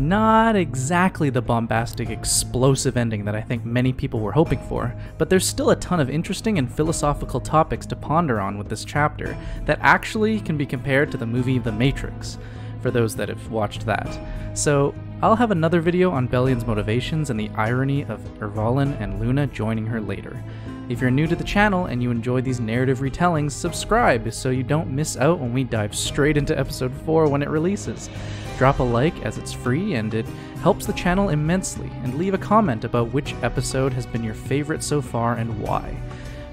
Not exactly the bombastic, explosive ending that I think many people were hoping for, but there's still a ton of interesting and philosophical topics to ponder on with this chapter that actually can be compared to the movie The Matrix, for those that have watched that. So I'll have another video on Bellion's motivations and the irony of Ervalin and Luna joining her later. If you're new to the channel and you enjoy these narrative retellings, subscribe so you don't miss out when we dive straight into episode 4 when it releases. Drop a like as it's free and it helps the channel immensely, and leave a comment about which episode has been your favorite so far and why.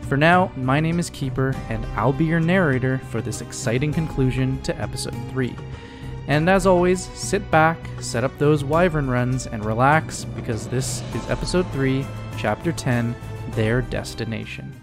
For now, my name is Keeper and I'll be your narrator for this exciting conclusion to episode 3. And as always, sit back, set up those wyvern runs, and relax because this is episode 3, chapter 10, Their Destination.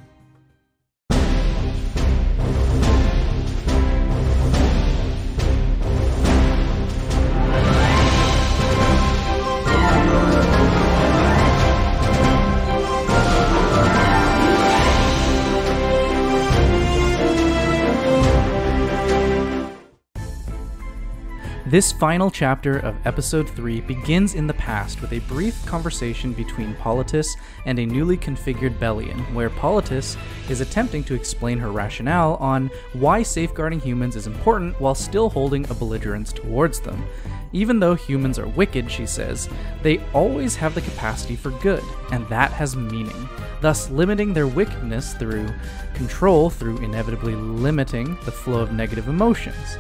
This final chapter of episode 3 begins in the past with a brief conversation between Politis and a newly configured Bellion, where Politis is attempting to explain her rationale on why safeguarding humans is important while still holding a belligerence towards them. Even though humans are wicked, she says, they always have the capacity for good, and that has meaning, thus limiting their wickedness through control, through inevitably limiting the flow of negative emotions.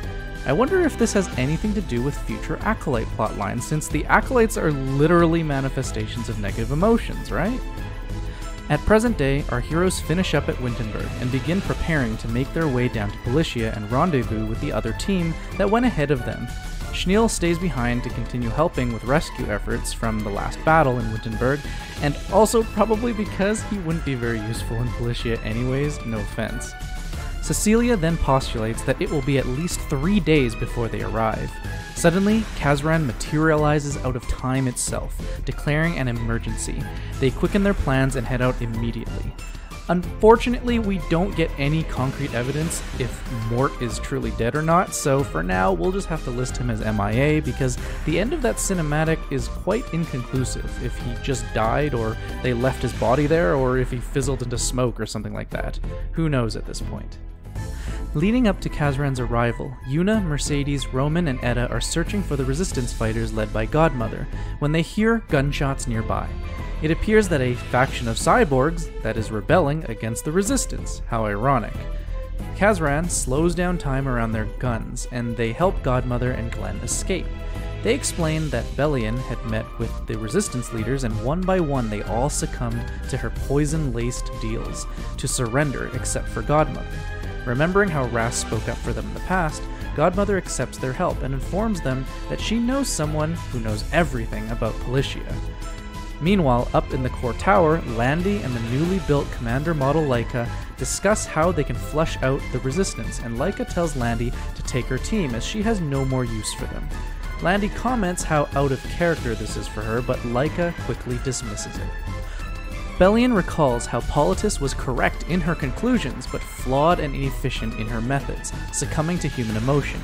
I wonder if this has anything to do with future Acolyte plotlines, since the Acolytes are literally manifestations of negative emotions, right? At present day, our heroes finish up at Wintenburg and begin preparing to make their way down to Politia and rendezvous with the other team that went ahead of them. Schneel stays behind to continue helping with rescue efforts from the last battle in Wintenburg, and also probably because he wouldn't be very useful in Politia anyways, no offense. Cecilia then postulates that it will be at least 3 days before they arrive. Suddenly, Kazran materializes out of time itself, declaring an emergency. They quicken their plans and head out immediately. Unfortunately, we don't get any concrete evidence if Mort is truly dead or not, so for now we'll just have to list him as MIA because the end of that cinematic is quite inconclusive if he just died or they left his body there or if he fizzled into smoke or something like that. Who knows at this point. Leading up to Kazran's arrival, Yuna, Mercedes, Roman, and Etta are searching for the resistance fighters led by Godmother when they hear gunshots nearby. It appears that a faction of cyborgs that is rebelling against the resistance. How ironic. Kazran slows down time around their guns, and they help Godmother and Glenn escape. They explain that Bellion had met with the resistance leaders, and one by one they all succumbed to her poison-laced deals to surrender except for Godmother. Remembering how Ras spoke up for them in the past, Godmother accepts their help and informs them that she knows someone who knows everything about Politia. Meanwhile, up in the core tower, Landy and the newly built Commander Model Laika discuss how they can flush out the resistance, and Laika tells Landy to take her team as she has no more use for them. Landy comments how out of character this is for her, but Laika quickly dismisses it. Bellion recalls how Politis was correct in her conclusions, but flawed and inefficient in her methods, succumbing to human emotion.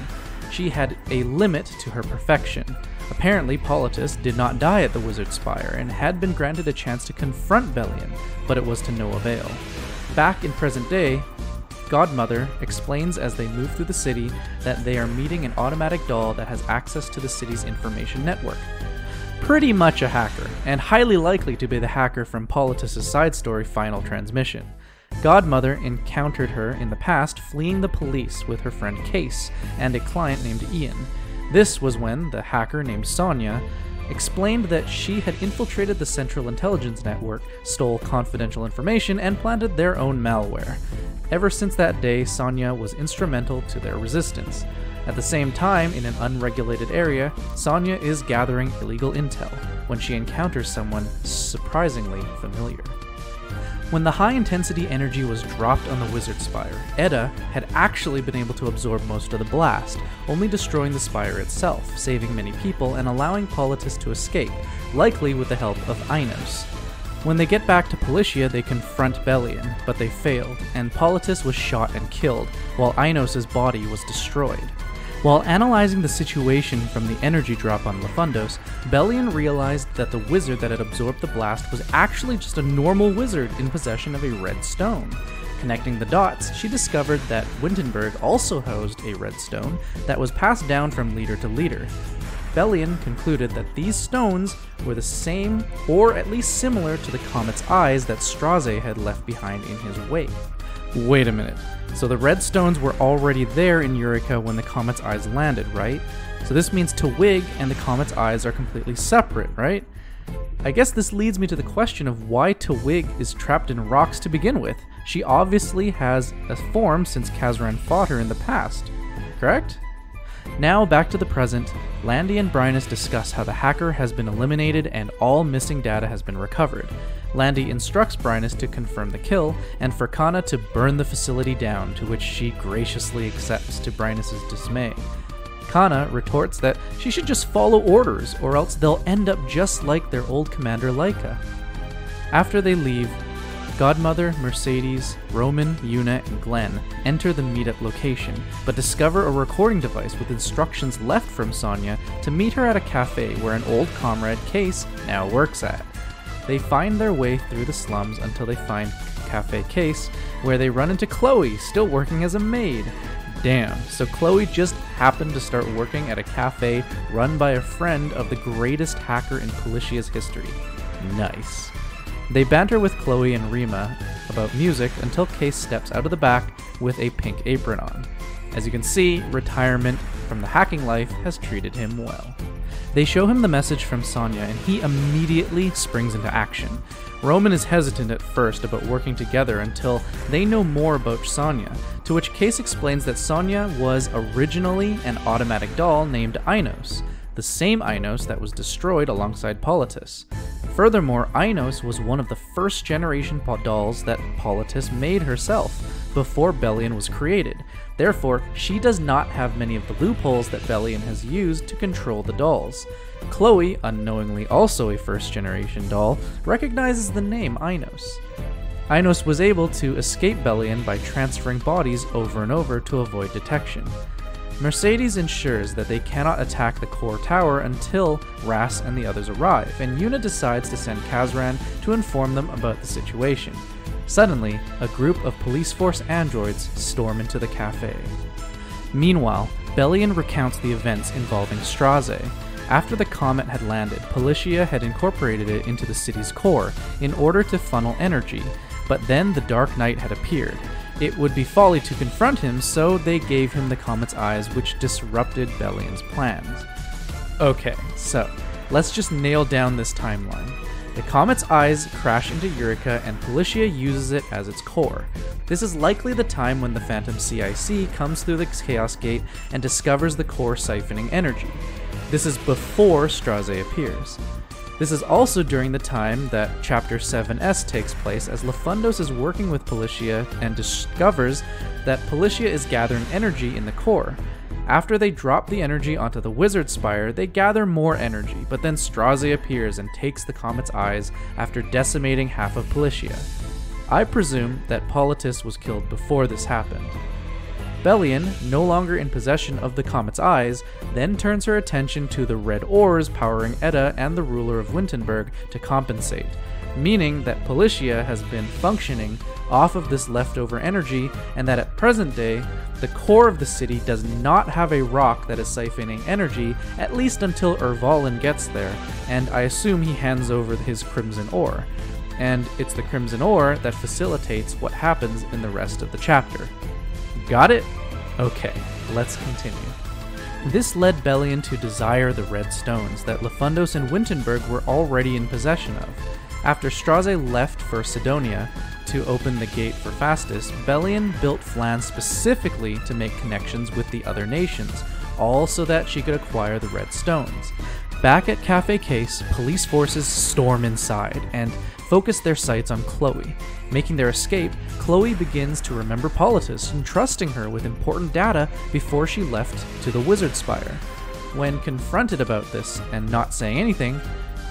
She had a limit to her perfection. Apparently, Politis did not die at the Wizard Spire and had been granted a chance to confront Bellion, but it was to no avail. Back in present day, Godmother explains as they move through the city that they are meeting an automatic doll that has access to the city's information network. Pretty much a hacker, and highly likely to be the hacker from Politis' side story Final Transmission. Godmother encountered her in the past fleeing the police with her friend Case and a client named Ian. This was when the hacker named Sonia explained that she had infiltrated the Central Intelligence Network, stole confidential information, and planted their own malware. Ever since that day, Sonia was instrumental to their resistance. At the same time, in an unregulated area, Sonia is gathering illegal intel when she encounters someone surprisingly familiar. When the high-intensity energy was dropped on the Wizard Spire, Etta had actually been able to absorb most of the blast, only destroying the spire itself, saving many people and allowing Politis to escape, likely with the help of Ainos. When they get back to Politia, they confront Bellion, but they failed, and Politis was shot and killed, while Ainos' body was destroyed. While analyzing the situation from the energy drop on Lefundos, Bellion realized that the wizard that had absorbed the blast was actually just a normal wizard in possession of a red stone. Connecting the dots, she discovered that Wintenberg also housed a red stone that was passed down from leader to leader. Bellion concluded that these stones were the same, or at least similar to the comet's eyes that Strauze had left behind in his wake. Wait a minute, so the red stones were already there in Eureka when the comet's eyes landed, right? So this means Twig and the comet's eyes are completely separate, right? I guess this leads me to the question of why Twig is trapped in rocks to begin with. She obviously has a form since Kazran fought her in the past, correct? Now back to the present, Landy and Brynus discuss how the hacker has been eliminated and all missing data has been recovered. Landy instructs Brynus to confirm the kill, and for Kana to burn the facility down, to which she graciously accepts to Brynus' dismay. Kana retorts that she should just follow orders, or else they'll end up just like their old commander Laika. After they leave, Godmother, Mercedes, Roman, Yuna, and Glenn enter the meetup location, but discover a recording device with instructions left from Sonya to meet her at a cafe where an old comrade, Case, now works at. They find their way through the slums until they find Cafe Case, where they run into Chloe, still working as a maid. Damn, so Chloe just happened to start working at a cafe run by a friend of the greatest hacker in Policia's history. Nice. They banter with Chloe and Rima about music until Case steps out of the back with a pink apron on. As you can see, retirement from the hacking life has treated him well. They show him the message from Sonya and he immediately springs into action. Roman is hesitant at first about working together until they know more about Sonya, to which Case explains that Sonya was originally an automatic doll named Ainos, the same Ainos that was destroyed alongside Politis. Furthermore, Ainos was one of the first generation dolls that Politis made herself, before Bellion was created. Therefore, she does not have many of the loopholes that Bellion has used to control the dolls. Chloe, unknowingly also a first generation doll, recognizes the name Ainos. Ainos was able to escape Bellion by transferring bodies over and over to avoid detection. Mercedes ensures that they cannot attack the core tower until Ras and the others arrive, and Yuna decides to send Kazran to inform them about the situation. Suddenly, a group of police force androids storm into the cafe. Meanwhile, Bellion recounts the events involving Strauze. After the comet had landed, Policia had incorporated it into the city's core in order to funnel energy, but then the Dark Knight had appeared. It would be folly to confront him, so they gave him the comet's eyes, which disrupted Bellion's plans. Okay, so let's just nail down this timeline. The comet's eyes crash into Eureka and Policia uses it as its core. This is likely the time when the Phantom CIC comes through the Chaos Gate and discovers the core siphoning energy. This is before Strauze appears. This is also during the time that Chapter 7S takes place, as Lefundos is working with Policia and discovers that Policia is gathering energy in the core. After they drop the energy onto the Wizard Spire, they gather more energy, but then Strauze appears and takes the comet's eyes after decimating half of Policia. I presume that Politis was killed before this happened. Bellion, no longer in possession of the comet's eyes, then turns her attention to the red ores powering Edda and the ruler of Wintenberg to compensate, meaning that Policia has been functioning off of this leftover energy, and that at present day, the core of the city does not have a rock that is siphoning energy, at least until Ervalin gets there, and I assume he hands over his crimson ore. And it's the crimson ore that facilitates what happens in the rest of the chapter. Got it? Okay, let's continue. This led Bellion to desire the red stones that Lefundos and Wintenberg were already in possession of. After Strauze left for Sidonia to open the gate for Fastus, Bellion built Flan specifically to make connections with the other nations, all so that she could acquire the red stones. Back at Cafe Case, police forces storm inside and focus their sights on Chloe. Making their escape, Chloe begins to remember Politis, entrusting her with important data before she left to the Wizard Spire. When confronted about this and not saying anything,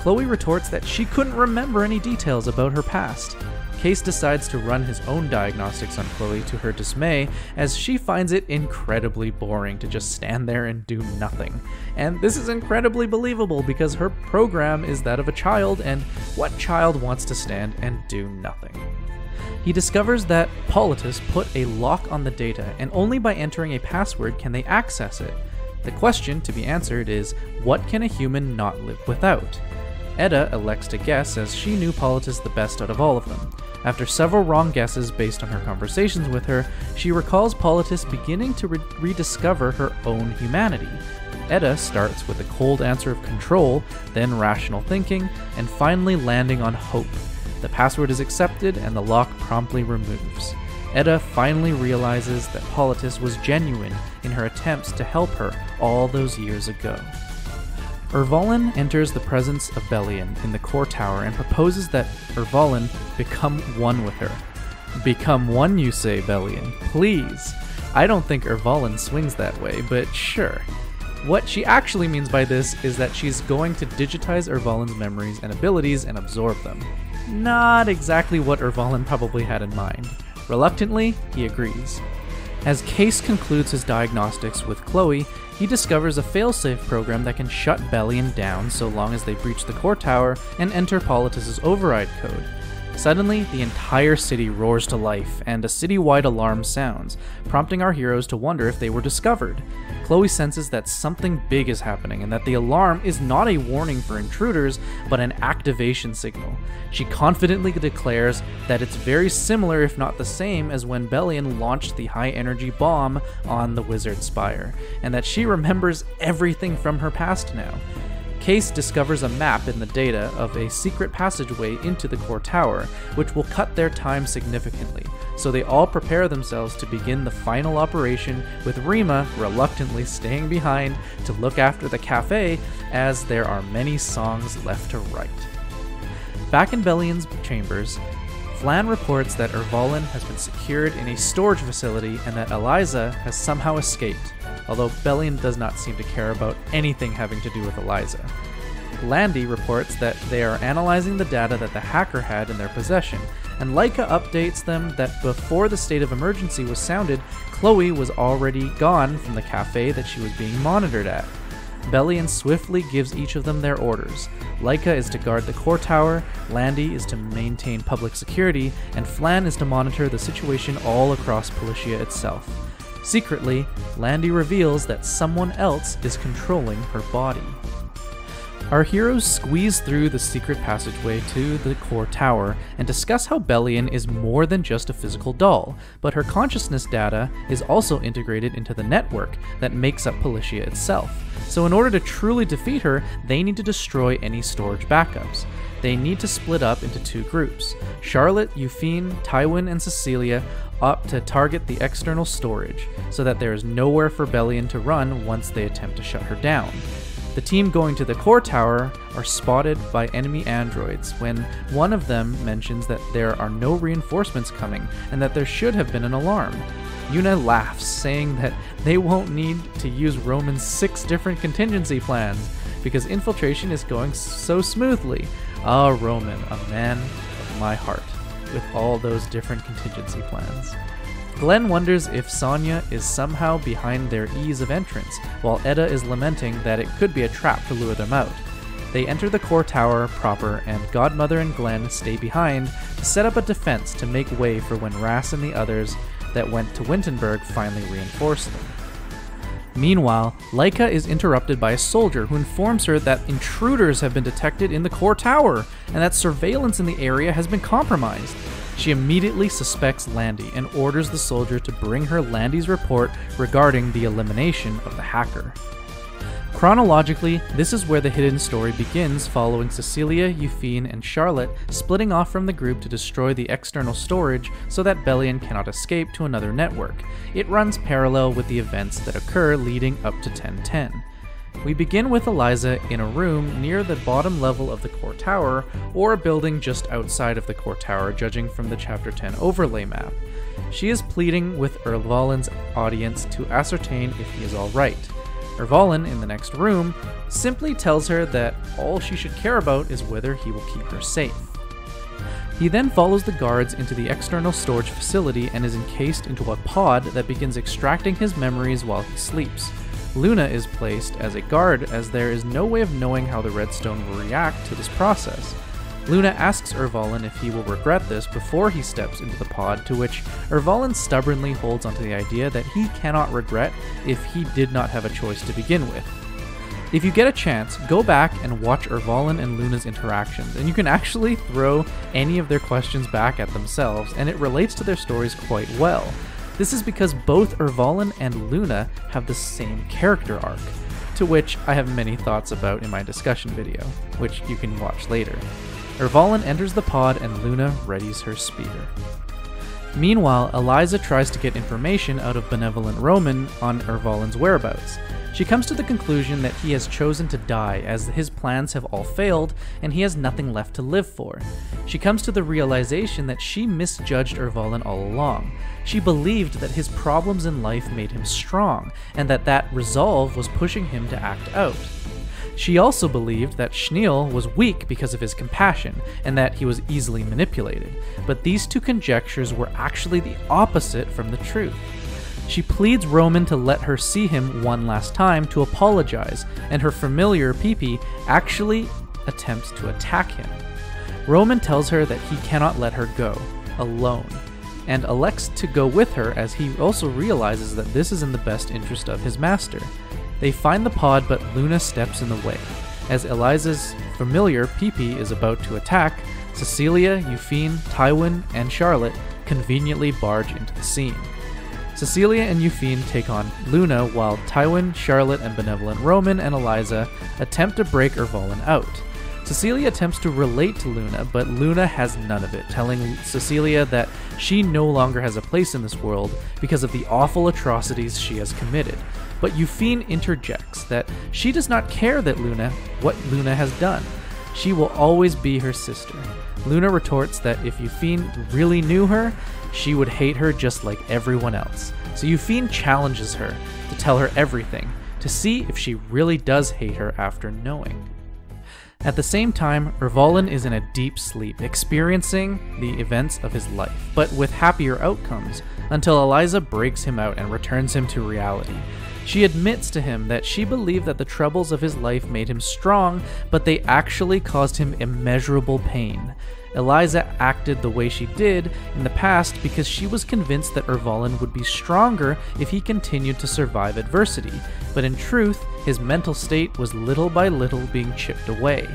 Chloe retorts that she couldn't remember any details about her past. Case decides to run his own diagnostics on Chloe to her dismay, as she finds it incredibly boring to just stand there and do nothing. And this is incredibly believable because her program is that of a child, and what child wants to stand and do nothing? He discovers that Politis put a lock on the data, and only by entering a password can they access it. The question to be answered is, what can a human not live without? Edda elects to guess, as she knew Politis the best out of all of them. After several wrong guesses based on her conversations with her, she recalls Politis beginning to rediscover her own humanity. Edda starts with a cold answer of control, then rational thinking, and finally landing on hope. The password is accepted and the lock promptly removes. Edda finally realizes that Politis was genuine in her attempts to help her all those years ago. Ervalin enters the presence of Belian in the core tower and proposes that Ervalin become one with her. Become one, you say, Belian? Please. I don't think Ervalin swings that way, but sure. What she actually means by this is that she's going to digitize Ervalin's memories and abilities and absorb them. Not exactly what Ervalin probably had in mind. Reluctantly, he agrees. As Case concludes his diagnostics with Chloe, he discovers a failsafe program that can shut Belian down so long as they breach the core tower and enter Politis' override code. Suddenly, the entire city roars to life, and a city-wide alarm sounds, prompting our heroes to wonder if they were discovered. Chloe senses that something big is happening and that the alarm is not a warning for intruders, but an activation signal. She confidently declares that it's very similar, if not the same, as when Belian launched the high-energy bomb on the Wizard Spire, and that she remembers everything from her past now. Case discovers a map in the data of a secret passageway into the core tower, which will cut their time significantly, so they all prepare themselves to begin the final operation, with Rima reluctantly staying behind to look after the cafe, as there are many songs left to write. Back in Belian's chambers, Flan reports that Ervalin has been secured in a storage facility and that Eliza has somehow escaped, although Belian does not seem to care about anything having to do with Eliza. Landy reports that they are analyzing the data that the hacker had in their possession, and Laika updates them that before the state of emergency was sounded, Chloe was already gone from the cafe that she was being monitored at. Belian swiftly gives each of them their orders. Laika is to guard the core tower, Landy is to maintain public security, and Flan is to monitor the situation all across Politia itself. Secretly, Landy reveals that someone else is controlling her body. Our heroes squeeze through the secret passageway to the core tower and discuss how Belian is more than just a physical doll, but her consciousness data is also integrated into the network that makes up Politia itself. So in order to truly defeat her, they need to destroy any storage backups. They need to split up into two groups. Charlotte, Euphine, Tywin, and Cecilia opt to target the external storage, so that there is nowhere for Belian to run once they attempt to shut her down. The team going to the core tower are spotted by enemy androids when one of them mentions that there are no reinforcements coming and that there should have been an alarm. Yuna laughs, saying that they won't need to use Roman's 6 different contingency plans because infiltration is going so smoothly. Ah, Roman, a man of my heart, with all those different contingency plans. Glenn wonders if Sonya is somehow behind their ease of entrance, while Edda is lamenting that it could be a trap to lure them out. They enter the core tower proper, and Godmother and Glenn stay behind to set up a defense to make way for when Ras and the others that went to Wintenberg finally reinforce them. Meanwhile, Laika is interrupted by a soldier who informs her that intruders have been detected in the core tower, and that surveillance in the area has been compromised. She immediately suspects Landy and orders the soldier to bring her Landy's report regarding the elimination of the hacker. Chronologically, this is where the hidden story begins, following Cecilia, Euphine, and Charlotte splitting off from the group to destroy the external storage so that Belian cannot escape to another network. It runs parallel with the events that occur leading up to 1010. We begin with Eliza in a room near the bottom level of the core tower, or a building just outside of the core tower, judging from the Chapter 10 overlay map. She is pleading with Ervalin's audience to ascertain if he is alright. Ervalin, in the next room, simply tells her that all she should care about is whether he will keep her safe. He then follows the guards into the external storage facility and is encased into a pod that begins extracting his memories while he sleeps. Luna is placed as a guard as there is no way of knowing how the Redstone will react to this process. Luna asks Ervalin if he will regret this before he steps into the pod, to which Ervalin stubbornly holds onto the idea that he cannot regret if he did not have a choice to begin with. If you get a chance, go back and watch Ervalin and Luna's interactions, and you can actually throw any of their questions back at themselves, and it relates to their stories quite well. This is because both Ervalin and Luna have the same character arc, to which I have many thoughts about in my discussion video, which you can watch later. Ervalin enters the pod and Luna readies her speeder. Meanwhile, Eliza tries to get information out of Benevolent Roman on Ervalin's whereabouts. She comes to the conclusion that he has chosen to die as his plans have all failed and he has nothing left to live for. She comes to the realization that she misjudged Ervalin all along. She believed that his problems in life made him strong and that resolve was pushing him to act out. She also believed that Schneel was weak because of his compassion, and that he was easily manipulated, but these two conjectures were actually the opposite from the truth. She pleads Roman to let her see him one last time to apologize, and her familiar Pipi actually attempts to attack him. Roman tells her that he cannot let her go, alone, and elects to go with her as he also realizes that this is in the best interest of his master. They find the pod, but Luna steps in the way. As Eliza's familiar Pipi is about to attack, Cecilia, Euphine, Tywin, and Charlotte conveniently barge into the scene. Cecilia and Euphine take on Luna, while Tywin, Charlotte, and Benevolent Roman and Eliza attempt to break Ervalin out. Cecilia attempts to relate to Luna, but Luna has none of it, telling Cecilia that she no longer has a place in this world because of the awful atrocities she has committed. But Euphine interjects that she does not care what Luna has done. She will always be her sister. Luna retorts that if Euphine really knew her, she would hate her just like everyone else. So Euphine challenges her to tell her everything, to see if she really does hate her after knowing. At the same time, Ervalin is in a deep sleep, experiencing the events of his life, but with happier outcomes, until Eliza breaks him out and returns him to reality. She admits to him that she believed that the troubles of his life made him strong, but they actually caused him immeasurable pain. Eliza acted the way she did in the past because she was convinced that Ervalin would be stronger if he continued to survive adversity, but in truth, his mental state was little by little being chipped away.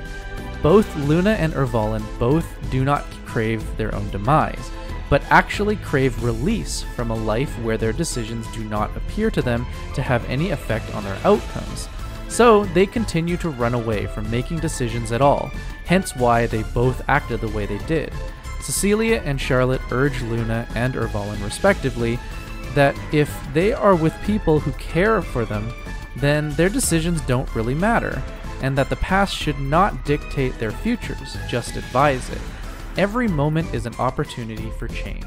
Both Luna and Ervalin both do not crave their own demise, but actually crave release from a life where their decisions do not appear to them to have any effect on their outcomes. So they continue to run away from making decisions at all, hence why they both acted the way they did. Cecilia and Charlotte urge Luna and Ervalin respectively that if they are with people who care for them, then their decisions don't really matter, and that the past should not dictate their futures, just advise it. Every moment is an opportunity for change.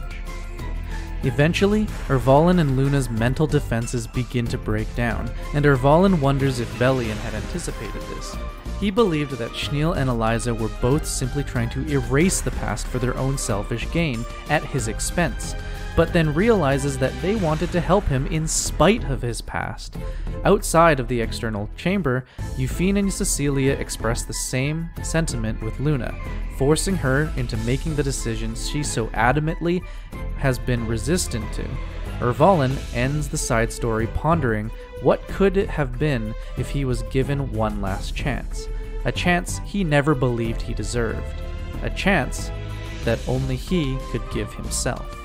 Eventually, Ervalin and Luna's mental defenses begin to break down, and Ervalin wonders if Belian had anticipated this. He believed that Schneel and Eliza were both simply trying to erase the past for their own selfish gain, at his expense, but then realizes that they wanted to help him in spite of his past. Outside of the external chamber, Euphine and Cecilia express the same sentiment with Luna, forcing her into making the decisions she so adamantly has been resistant to. Ervalin ends the side story pondering what could it have been if he was given one last chance, a chance he never believed he deserved, a chance that only he could give himself.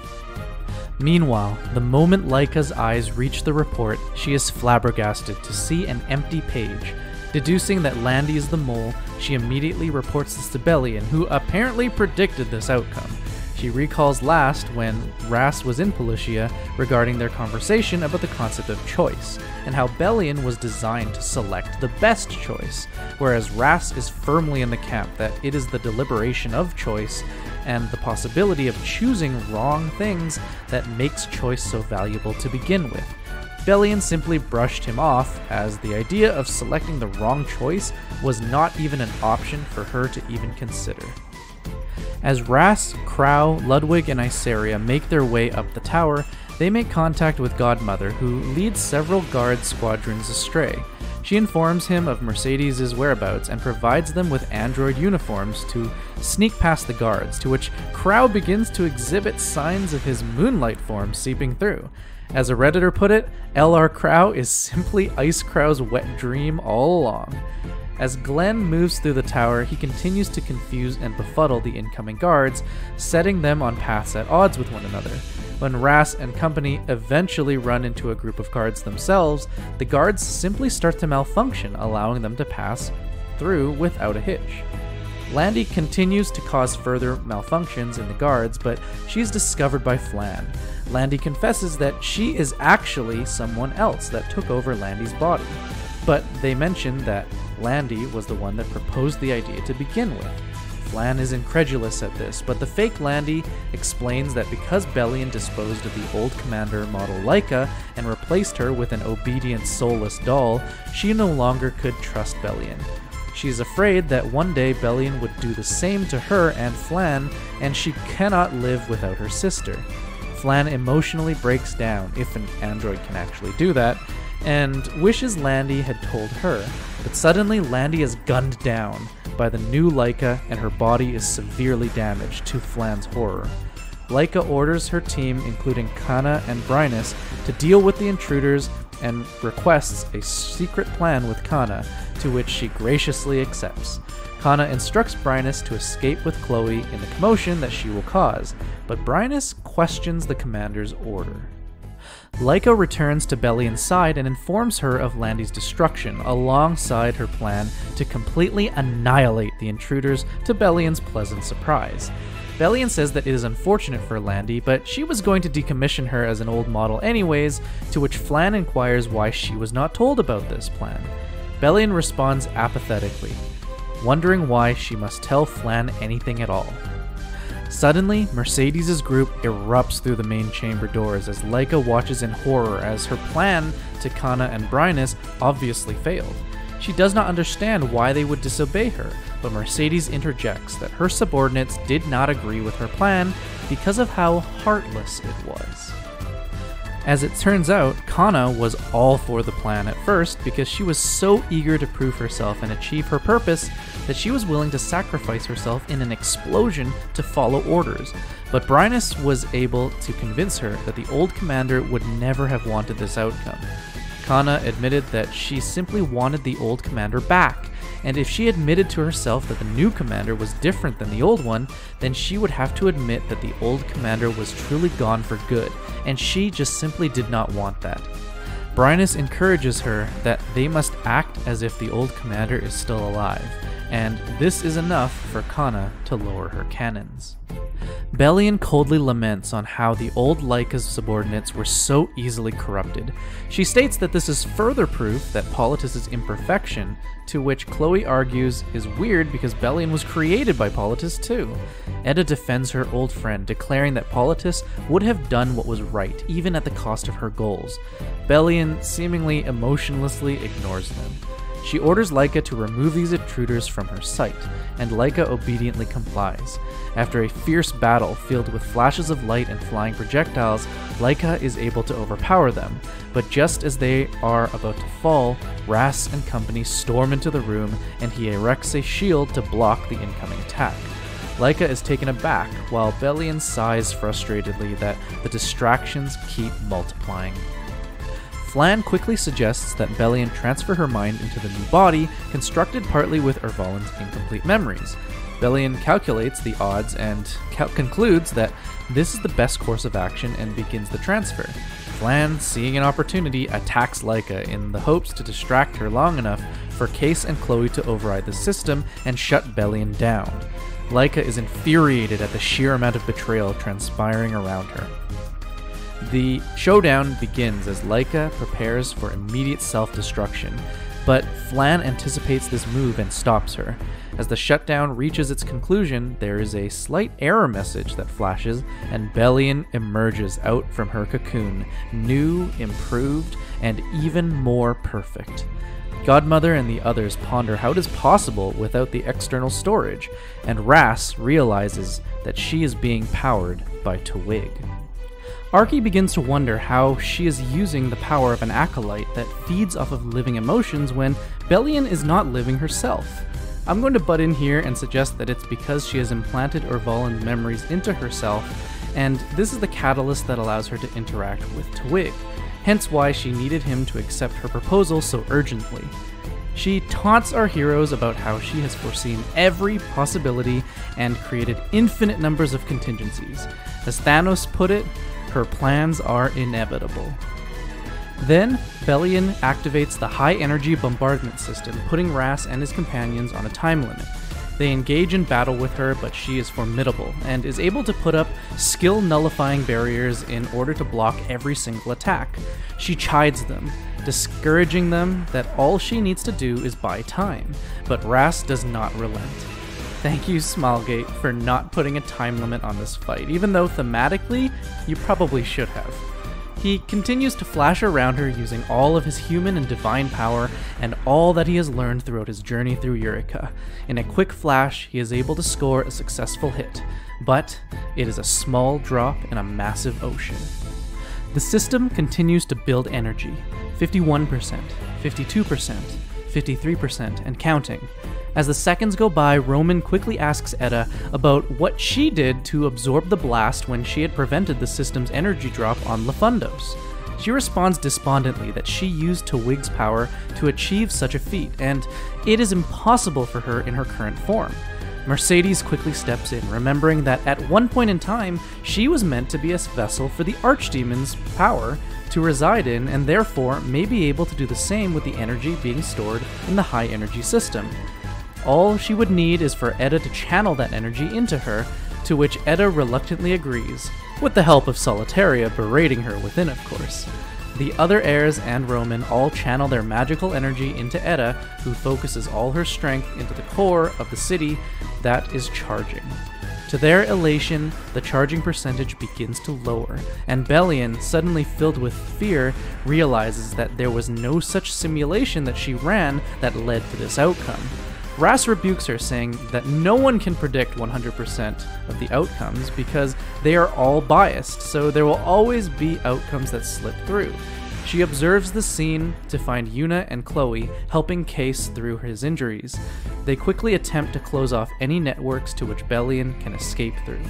Meanwhile, the moment Laika's eyes reach the report, she is flabbergasted to see an empty page. Deducing that Landy is the mole, she immediately reports this to Belian, who apparently predicted this outcome. She recalls last when Ras was in Pelusia regarding their conversation about the concept of choice, and how Belian was designed to select the best choice, whereas Ras is firmly in the camp that it is the deliberation of choice and the possibility of choosing wrong things that makes choice so valuable to begin with. Belian simply brushed him off, as the idea of selecting the wrong choice was not even an option for her to even consider. As Ras, Crow, Ludwig, and Iseria make their way up the tower, they make contact with Godmother, who leads several guard squadrons astray. She informs him of Mercedes' whereabouts and provides them with android uniforms to sneak past the guards, to which Crow begins to exhibit signs of his moonlight form seeping through. As a Redditor put it, LR Crow is simply Ice Crow's wet dream all along. As Glenn moves through the tower, he continues to confuse and befuddle the incoming guards, setting them on paths at odds with one another. When Ras and company eventually run into a group of guards themselves, the guards simply start to malfunction, allowing them to pass through without a hitch. Landy continues to cause further malfunctions in the guards, but she's discovered by Flan. Landy confesses that she is actually someone else that took over Landy's body, but they mention that Landy was the one that proposed the idea to begin with. Flan is incredulous at this, but the fake Landy explains that because Bellion disposed of the old commander model Laika and replaced her with an obedient, soulless doll, she no longer could trust Bellion. She is afraid that one day Bellion would do the same to her and Flan, and she cannot live without her sister. Flan emotionally breaks down, if an android can actually do that, and wishes Landy had told her, but suddenly Landy is gunned down by the new Laika and her body is severely damaged, to Flan's horror. Laika orders her team, including Kana and Brynus, to deal with the intruders and requests a secret plan with Kana, to which she graciously accepts. Kana instructs Brynus to escape with Chloe in the commotion that she will cause, but Brynus questions the commander's order. Laika returns to Bellion's side and informs her of Landy's destruction, alongside her plan to completely annihilate the intruders, to Bellion's pleasant surprise. Bellion says that it is unfortunate for Landy, but she was going to decommission her as an old model anyways, to which Flan inquires why she was not told about this plan. Bellion responds apathetically, wondering why she must tell Flan anything at all. Suddenly, Mercedes' group erupts through the main chamber doors as Laika watches in horror as her plan to Kana and Brynus obviously failed. She does not understand why they would disobey her, but Mercedes interjects that her subordinates did not agree with her plan because of how heartless it was. As it turns out, Kana was all for the plan at first because she was so eager to prove herself and achieve her purpose that she was willing to sacrifice herself in an explosion to follow orders. But Brynus was able to convince her that the old commander would never have wanted this outcome. Kana admitted that she simply wanted the old commander back, and if she admitted to herself that the new commander was different than the old one, then she would have to admit that the old commander was truly gone for good, and she just simply did not want that. Brynus encourages her that they must act as if the old commander is still alive, and this is enough for Kana to lower her cannons. Bellion coldly laments on how the old Laika's subordinates were so easily corrupted. She states that this is further proof that Politis' imperfection, to which Chloe argues is weird because Bellion was created by Politis too. Edda defends her old friend, declaring that Politis would have done what was right, even at the cost of her goals. Bellion seemingly emotionlessly ignores them. She orders Laika to remove these intruders from her sight, and Laika obediently complies. After a fierce battle filled with flashes of light and flying projectiles, Laika is able to overpower them, but just as they are about to fall, Ras and company storm into the room and he erects a shield to block the incoming attack. Laika is taken aback, while Bellion sighs frustratedly that the distractions keep multiplying. Flan quickly suggests that Bellion transfer her mind into the new body, constructed partly with Ervalin's incomplete memories. Bellion calculates the odds and concludes that this is the best course of action and begins the transfer. Flan, seeing an opportunity, attacks Laika in the hopes to distract her long enough for Case and Chloe to override the system and shut Bellion down. Laika is infuriated at the sheer amount of betrayal transpiring around her. The showdown begins as Laika prepares for immediate self-destruction, but Flan anticipates this move and stops her. As the shutdown reaches its conclusion, there is a slight error message that flashes, and Bellion emerges out from her cocoon, new, improved, and even more perfect. Godmother and the others ponder how it is possible without the external storage, and Ras realizes that she is being powered by Twig. Archie begins to wonder how she is using the power of an acolyte that feeds off of living emotions when Bellion is not living herself. I'm going to butt in here and suggest that it's because she has implanted Orvolan's memories into herself, and this is the catalyst that allows her to interact with Twig, hence why she needed him to accept her proposal so urgently. She taunts our heroes about how she has foreseen every possibility and created infinite numbers of contingencies. As Thanos put it, her plans are inevitable. Then, Bellion activates the high-energy bombardment system, putting Ras and his companions on a time limit. They engage in battle with her, but she is formidable, and is able to put up skill-nullifying barriers in order to block every single attack. She chides them, discouraging them that all she needs to do is buy time, but Ras does not relent. Thank you, Smilegate, for not putting a time limit on this fight, even though thematically, you probably should have. He continues to flash around her using all of his human and divine power and all that he has learned throughout his journey through Eureka. In a quick flash, he is able to score a successful hit, but it is a small drop in a massive ocean. The system continues to build energy, 51%, 52%, 53%, and counting. As the seconds go by, Roman quickly asks Etta about what she did to absorb the blast when she had prevented the system's energy drop on Lafundos. She responds despondently that she used Twig's power to achieve such a feat, and it is impossible for her in her current form. Mercedes quickly steps in, remembering that at one point in time, she was meant to be a vessel for the Archdemon's power to reside in, and therefore may be able to do the same with the energy being stored in the high-energy system. All she would need is for Etta to channel that energy into her, to which Etta reluctantly agrees, with the help of Solitaria berating her within, of course. The other heirs and Roman all channel their magical energy into Etta, who focuses all her strength into the core of the city that is charging. To their elation, the charging percentage begins to lower, and Bellion, suddenly filled with fear, realizes that there was no such simulation that she ran that led to this outcome. Ras rebukes her, saying that no one can predict 100% of the outcomes because they are all biased, so there will always be outcomes that slip through. She observes the scene to find Yuna and Chloe helping Case through his injuries. They quickly attempt to close off any networks to which Bellion can escape through.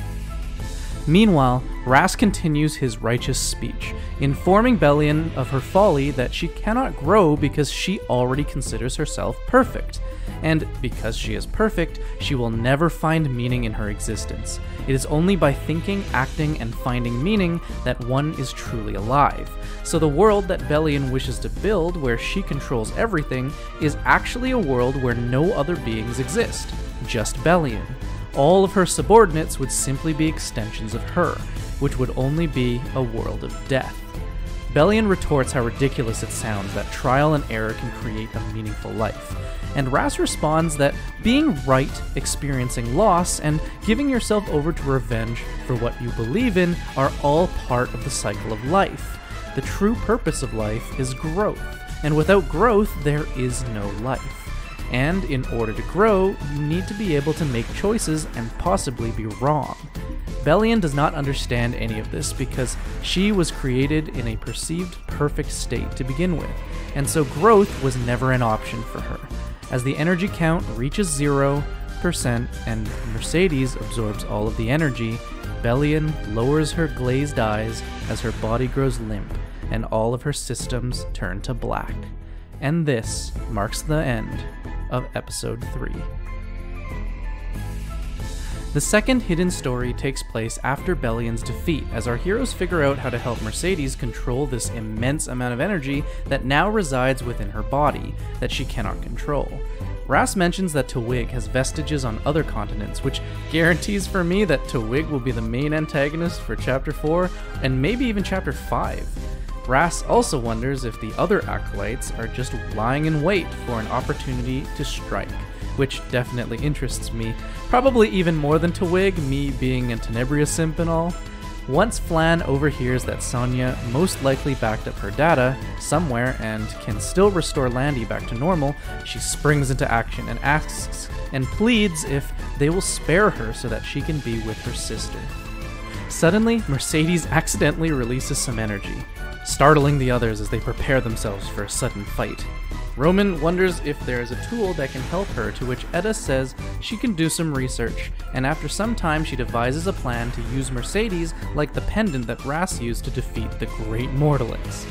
Meanwhile, Ras continues his righteous speech, informing Bellion of her folly that she cannot grow because she already considers herself perfect. And because she is perfect, she will never find meaning in her existence. It is only by thinking, acting, and finding meaning that one is truly alive. So the world that Bellion wishes to build, where she controls everything, is actually a world where no other beings exist, just Bellion. All of her subordinates would simply be extensions of her, which would only be a world of death. Bellion retorts how ridiculous it sounds that trial and error can create a meaningful life, and Ras responds that being right, experiencing loss, and giving yourself over to revenge for what you believe in are all part of the cycle of life. The true purpose of life is growth, and without growth there is no life. And in order to grow, you need to be able to make choices and possibly be wrong. Bellion does not understand any of this because she was created in a perceived perfect state to begin with, and so growth was never an option for her. As the energy count reaches 0% and Mercedes absorbs all of the energy, Bellion lowers her glazed eyes as her body grows limp and all of her systems turn to black. And this marks the end of Episode 3. The second hidden story takes place after Bellion's defeat, as our heroes figure out how to help Mercedes control this immense amount of energy that now resides within her body, that she cannot control. Ras mentions that Twig has vestiges on other continents, which guarantees for me that Twig will be the main antagonist for Chapter 4, and maybe even Chapter 5. Ras also wonders if the other acolytes are just lying in wait for an opportunity to strike, which definitely interests me, probably even more than Twig, me being a Tenebria simp and all. Once Flan overhears that Sonya most likely backed up her data somewhere and can still restore Landy back to normal, she springs into action and asks and pleads if they will spare her so that she can be with her sister. Suddenly, Mercedes accidentally releases some energy, startling the others as they prepare themselves for a sudden fight. Roman wonders if there is a tool that can help her, to which Etta says she can do some research, and after some time she devises a plan to use Mercedes like the pendant that Ras used to defeat the Great Mortalix.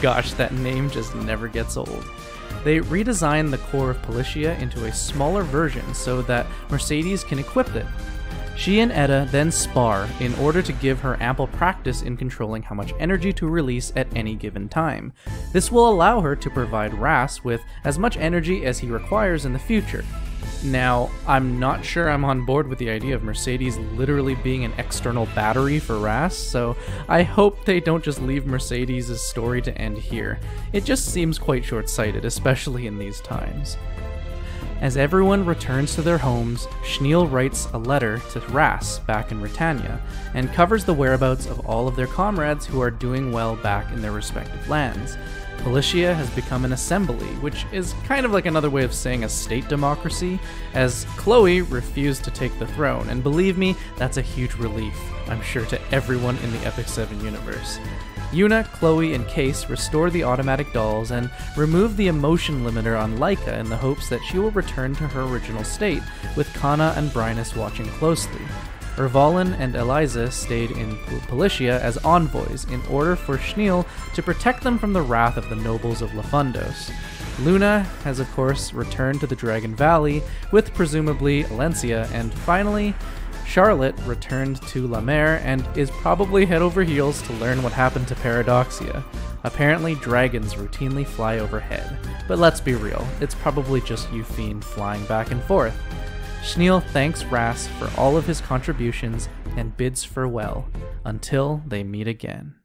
Gosh, that name just never gets old. They redesign the core of Policia into a smaller version so that Mercedes can equip it. She and Etta then spar in order to give her ample practice in controlling how much energy to release at any given time. This will allow her to provide Ras with as much energy as he requires in the future. Now, I'm not sure I'm on board with the idea of Mercedes literally being an external battery for Ras, so I hope they don't just leave Mercedes' story to end here. It just seems quite short-sighted, especially in these times. As everyone returns to their homes, Schneel writes a letter to Ras back in Britannia, and covers the whereabouts of all of their comrades who are doing well back in their respective lands. Policia has become an assembly, which is kind of like another way of saying a state democracy, as Chloe refused to take the throne, and believe me, that's a huge relief, I'm sure, to everyone in the Epic 7 universe. Yuna, Chloe, and Case restore the automatic dolls and remove the emotion limiter on Laika in the hopes that she will return to her original state, with Kana and Brynus watching closely. Ervalin and Eliza stayed in Policia as envoys in order for Schneel to protect them from the wrath of the nobles of Lafundos. Luna has of course returned to the Dragon Valley with presumably Alencia, and finally Charlotte returned to La Mer and is probably head over heels to learn what happened to Paradoxia. Apparently dragons routinely fly overhead, but let's be real, it's probably just Euphine flying back and forth. Schneel thanks Ras for all of his contributions and bids farewell until they meet again.